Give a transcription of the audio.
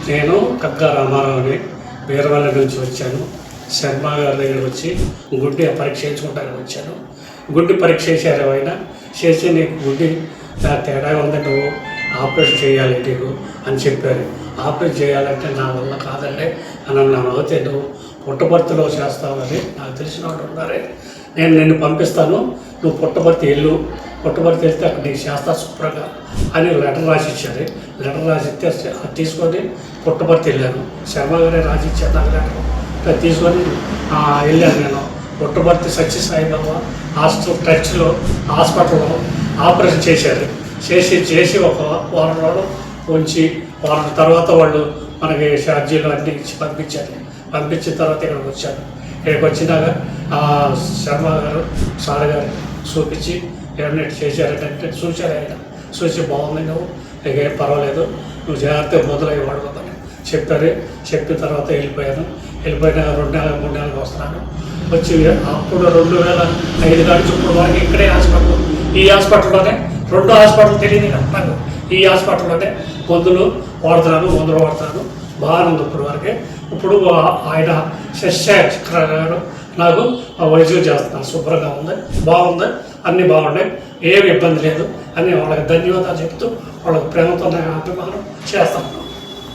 నేను కక్కా రామారావుని వీరవల్లి నుంచి వచ్చాను. శర్మ గారి దగ్గర వచ్చి గుడ్డి పరీక్ష చేయించుకుంటానికి వచ్చాను. గుడ్డి పరీక్ష చేశారు. ఆయన చేసి నీకు గుడ్డి తేడా ఉందంటే నువ్వు ఆపరేషన్ చేయాలి నీకు అని చెప్పారు. ఆపరేషన్ చేయాలంటే నా వల్ల కాదండి అని అన్నాను. అయితే నువ్వు పుట్టపర్తిలో చేస్తావని నాకు తెలిసిన వాళ్ళు ఉన్నారే, నేను నిన్ను పంపిస్తాను, నువ్వు పుట్టపర్తి వెళ్ళు, పుట్టపర్తి వెళ్తే అక్కడ నీకు చేస్తా శుభ్రంగా అని లెటర్ రాసి ఇచ్చారు. లెటర్ రాసి ఇస్తే అది తీసుకొని పుట్టపర్తి వెళ్ళాను. శర్మ గారే రాసి ఇచ్చారు నాకు లెటర్. తీసుకొని వెళ్ళాను. నేను పుట్టపర్తి సత్యసాయిబాబా టచ్లో హాస్పిటల్లో ఆపరేషన్ చేశారు. చేసి ఒక వారం రోజులు ఉంచి వారం తర్వాత వాళ్ళు మనకి ఛార్జీలు అన్నీ ఇచ్చి పంపించిన తర్వాత ఇక్కడికి వచ్చాను. ఇక్కడికి వచ్చినాక శర్మ గారు సార్ గారు చూపించి ఏమన్నా చేశారంటే చూశారు. ఆయన చూసి బాగుంది, నువ్వు ఇక ఏం పర్వాలేదు, నువ్వు జాగ్రత్తగా మొదలయ్యి వాడుకోదని చెప్పారు. చెప్పిన తర్వాత వెళ్ళిపోయిన 2 నెలలు 3 నెలలకు వస్తున్నాను. వచ్చి అప్పుడు 2005 కాడి ఇప్పుడు వరకు ఇక్కడే హాస్పిటల్, ఈ హాస్పిటల్లోనే 2 హాస్పిటల్ తెలియదు నాకు. ఈ హాస్పిటల్లోనే మందులు వాడుతున్నాను. బాగానే ఉంది ఇప్పుడు వరకే. ఇప్పుడు ఆయన శశేఖర గారు నాకు వైద్యం చేస్తున్నారు. శుభ్రంగా ఉంది, బాగుంది, అన్నీ బాగున్నాయి, ఏమి ఇబ్బంది లేదు అని వాళ్ళకి ధన్యవాదాలు చెప్తూ వాళ్ళకి ప్రేమతో అభిమానం చేస్తాను.